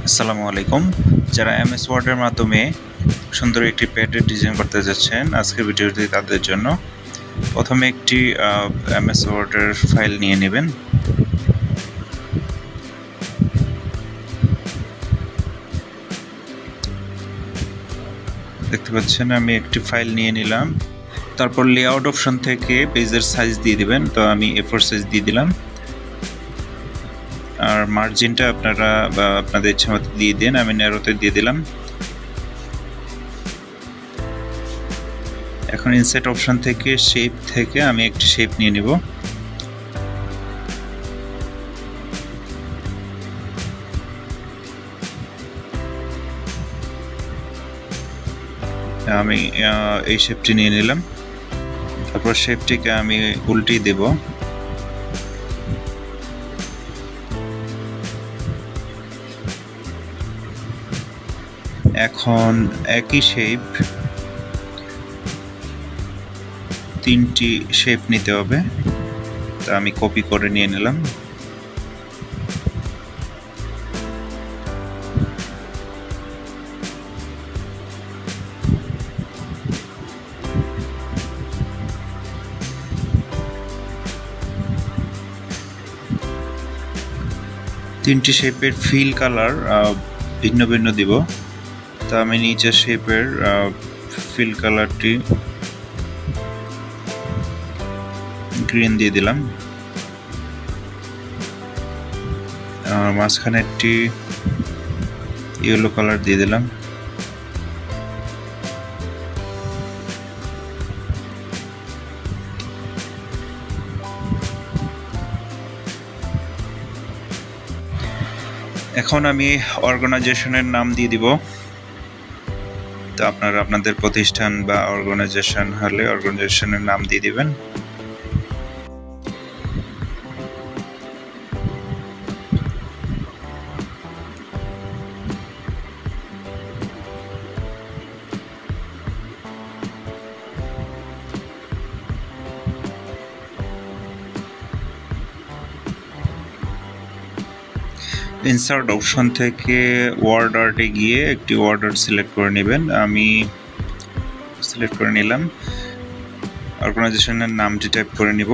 আসসালামু আলাইকুম। যারা এমএস ওয়ার্ডের মাধ্যমে সুন্দর একটি প্যাডের ডিজাইন করতে যাচ্ছেন, আজকের ভিডিওটি তাদের জন্য। প্রথমে একটি এমএস ওয়ার্ডের ফাইল নিয়ে নেবেন। দেখতে পাচ্ছেন আমি একটি ফাইল নিয়ে নিলাম। তারপর লেআউট অপশন থেকে পেজের সাইজ দিয়ে দিবেন। তো আমি A4 সাইজ দিয়ে দিলাম। আর মার্জিনটা আপনারা আপনাদের ইচ্ছা মতো দিয়ে দিন। আমি ন্যারোতে দিয়ে দিলাম। এখন ইনসার্ট অপশন থেকে শেপ থেকে আমি একটি শেপ নিয়ে নিব। আমি এই শেপটি নিয়ে নিলাম। তারপর শেপটিকে আমি উল্টিয়ে দেব। এখন একই শেপ তিনটি শেপ নিতে হবে। তা আমি কপি করে নিয়ে নিলাম। তিনটি শেপের ফিল কালার ভিন্ন ভিন্ন দিব। তো আমি নিচের শেপের ফিল কালারটি গ্রিন দিয়ে দিলাম। আর মাঝখানে একটি ইয়েলো কালার দিয়ে দিলাম। এখন আমি অর্গানাইজেশনের নাম দিয়ে দিব। তো আপনারা আপনাদের প্রতিষ্ঠান বা অর্গানাইজেশন হলে অর্গানাইজেশনের নাম দিয়ে দিবেন। ইনসার্ট অপশন থেকে ওয়ার্ড আর্টে গিয়ে একটি ওয়ার্ড আর্ট সিলেক্ট করে নেবেন। আমি সিলেক্ট করে নিলাম। অর্গানাইজেশনের নামটি টাইপ করে নিব।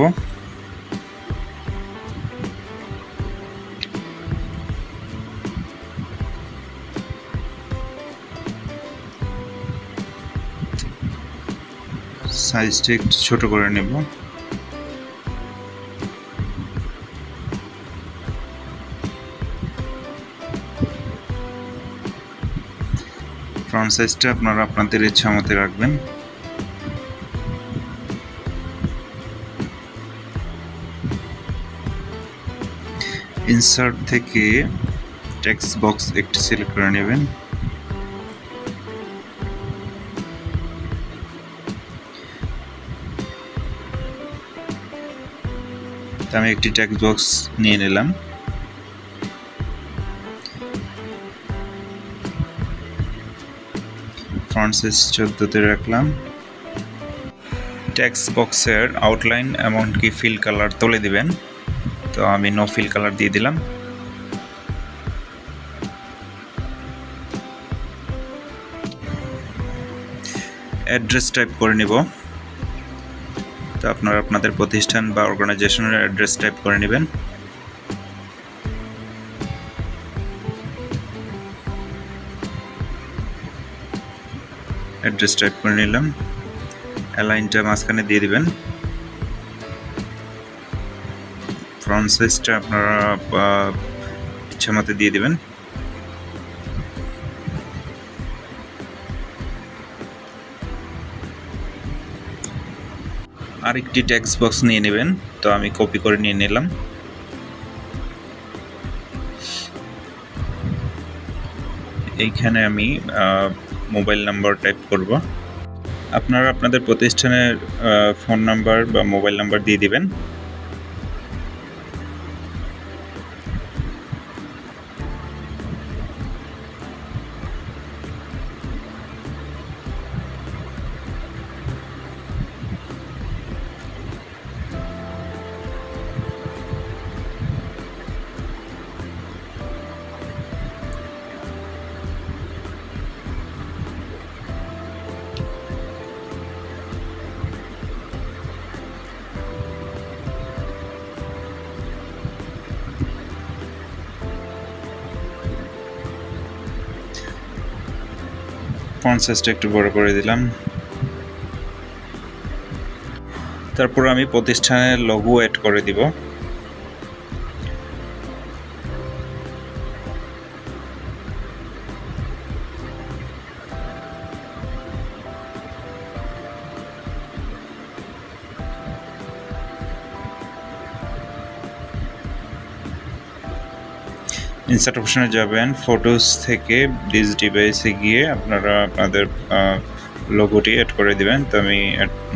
সাইজটা একটু ছোট করে নেব। ফ্রন্ট সাইজটা আপনারা আপনাদের ইচ্ছা মতো রাখবেন। ইনসার্ট থেকে টেক্সট বক্স একটি সিলেক্ট করে নেবেন। আমি একটি টেক্সট বক্স নিয়ে নিলাম। ফন্ট সাইজ 14তে রাখলাম। টেক্সট বক্সের আউটলাইন এমনকি ফিল কালার তুলে দিবেন। তো আমি নো ফিল কালার দিয়ে দিলাম। অ্যাড্রেস টাইপ করে নিব। তো আপনারা আপনাদের প্রতিষ্ঠান বা অর্গানাইজেশনের অ্যাড্রেস টাইপ করে নেবেন। অ্যাড্রেস টাইপ করে নিলাম। অ্যালাইনটা মাঝখানে দিয়ে দিবেন। ফ্রন্ট সাইজটা আপনারা ইচ্ছা মতো দিয়ে দিবেন। আরেকটি টেক্সট বক্স নিয়ে নেবেন। তো আমি কপি করে নিয়ে নিলাম। এইখানে আমি মোবাইল নাম্বার টাইপ করব। আপনারা আপনাদের প্রতিষ্ঠানের ফোন নাম্বার বা মোবাইল নাম্বার দিয়ে দিবেন। ফন্ট সাইজটা একটু বড় করে দিলাম। তারপর আমি প্রতিষ্ঠানের লোগো অ্যাড করে দিব। ইনসার্ট অপশনে যাবেন, ফটোস থেকে দিস ডিভাইসে গিয়ে আপনারা আপনাদের লোগোটি অ্যাড করে দিবেন। তো আমি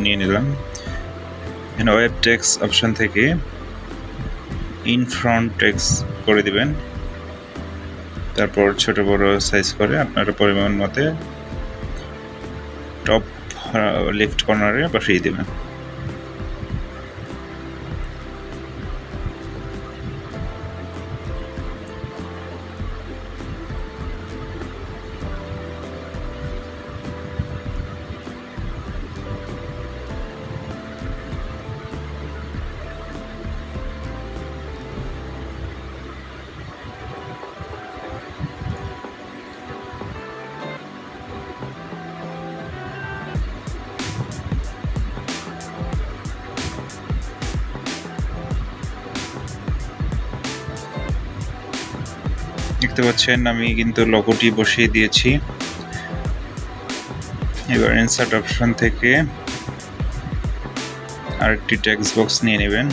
নিয়ে নিলাম। এখানে ওয়েব টেক্সট অপশন থেকে ইন ফ্রন্ট টেক্সট করে দিবেন। তারপর ছোট বড় সাইজ করে আপনারা পরিমাণ মতে টপ লেফট কর্নারে বসিয়ে দিবেন। দেখতে পাচ্ছেন আমি কিন্তু লোগোটি বসিয়ে দিয়েছি। এবার ইনসার্ট অপশন থেকে আরেকটি টেক্সট বক্স নিয়ে নেবেন।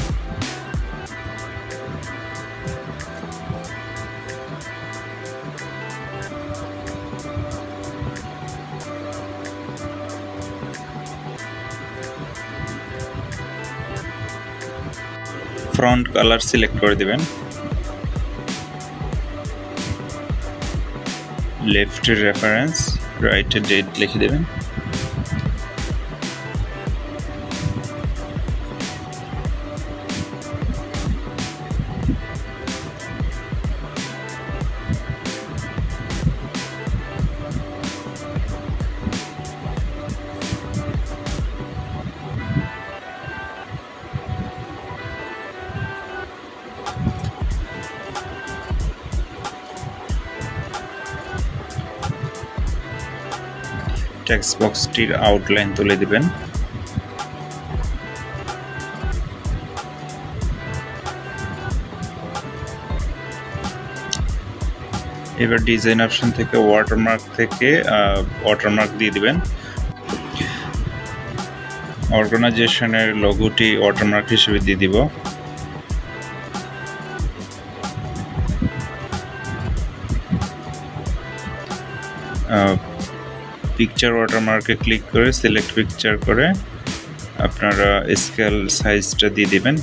ফন্ট কালার সিলেক্ট করে দিবেন। লেফটের রেফারেন্স, রাইটের ডেট লিখে দেবেন। টেক্সট বক্সটির আউটলাইন তুলে দিবেন। এবার ডিজাইন অপশন থেকে ওয়াটারমার্ক দিয়ে দিবেন। অর্গানাইজেশনের লোগোটি ওয়াটারমার্ক হিসেবে দিয়ে দিব। পিকচার ওয়াটারমার্কে ক্লিক করে সিলেক্ট পিকচার করে আপনারা স্কেল সাইজটা দিয়ে দিবেন।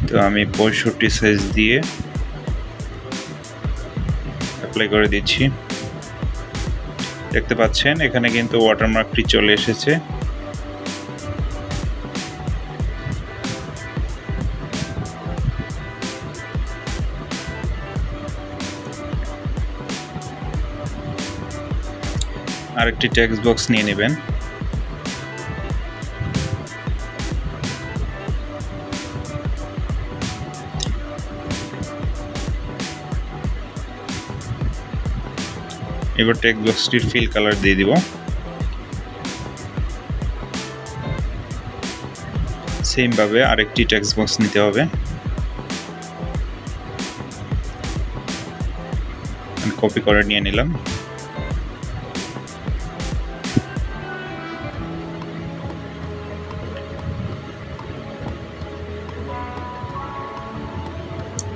তো আমি 65 সাইজ দিয়ে অ্যাপ্লাই করে দিচ্ছি। দেখতে পাচ্ছেন এখানে কিন্তু ওয়াটারমার্কটি চলে এসেছে। আরেকটি টেক্সট বক্স নিয়ে নেবেন। এবার টেক্সট বক্সটির ফিল কালার দিয়ে দিব। সেম ভাবে আরেকটি টেক্সট বক্স নিতে হবে। আমি কপি করে নিয়ে নিলাম।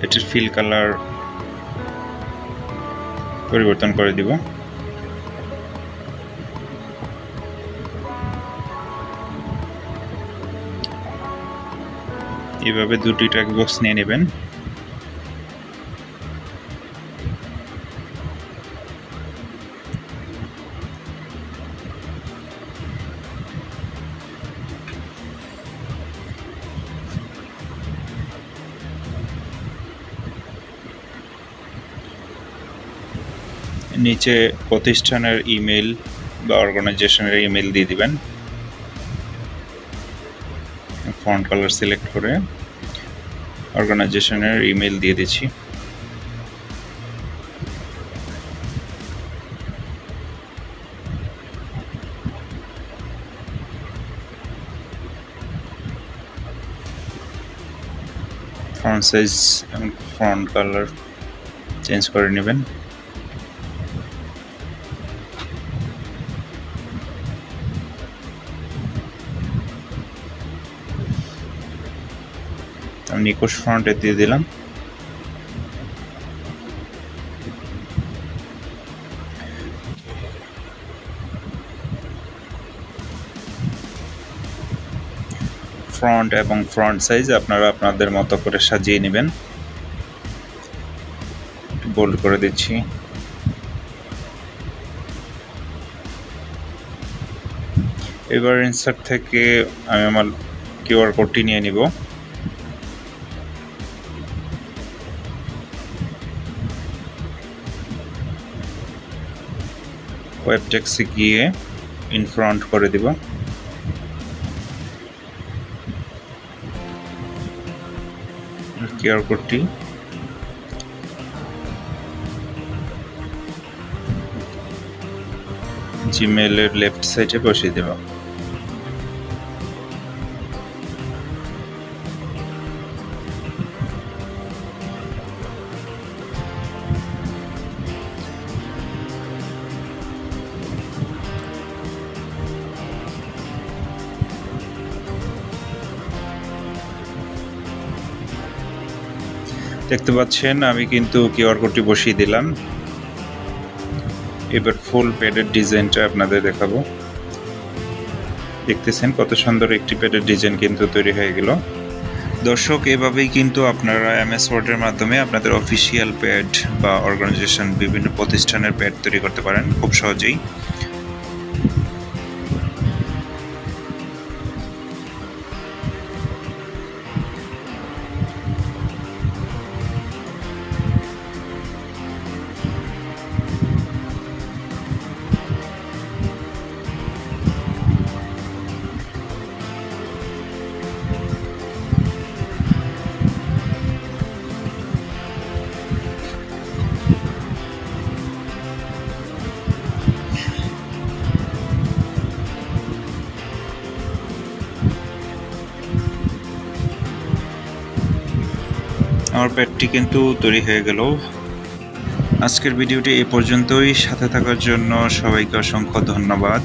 এটির ফিল কালার পরিবর্তন করে দিব। এভাবে দুটি টেক্সট বক্স নিয়ে নেবেন। নিচে প্রতিষ্ঠানের ইমেল বা অর্গানাইজেশনের ইমেল দিয়ে দিবেন। ফন্ট কালার সিলেক্ট করে অর্গানাইজেশনের ইমেল দিয়ে দিচ্ছি। ফন্ট সাইজ এবং ফন্ট কালার চেঞ্জ করে নেবেন। আমি নিকোশ ফন্টে দিয়ে দিলাম। ফ্রন্ট এবং ফ্রন্ট সাইজ আপনারা আপনাদের মতো করে সাজিয়ে নেবেন। বোল্ড করে দিচ্ছি। এবার ইনসার্ট থেকে আমি আমার কিউআর কোডটি নিয়ে নিব। ওয়েব টেক্সটে গিয়ে ইন ফ্রন্ট করে দিব। কিউআর কোডটি জিমেইলের লেফট সাইডে বসিয়ে দেব। দেখতে পাচ্ছেন আমি কিন্তু কিউআর কোডটি বসিয়ে দিলাম। এবার ফুল প্যাডের ডিজাইনটা আপনাদের দেখাবো। দেখতেছেন কত সুন্দর একটি প্যাডের ডিজাইন কিন্তু তৈরি হয়ে গেল। দর্শক, এভাবেই কিন্তু আপনারা এমএস ওয়ার্ডের মাধ্যমে আপনাদের অফিসিয়াল প্যাড বা অর্গানাইজেশন বিভিন্ন প্রতিষ্ঠানের প্যাড তৈরি করতে পারেন খুব সহজেই। আমার প্যাডটি কিন্তু তৈরি হয়ে গেল। আজকের ভিডিওটি এ পর্যন্তই। সাথে থাকার জন্য সবাইকে অসংখ্য ধন্যবাদ।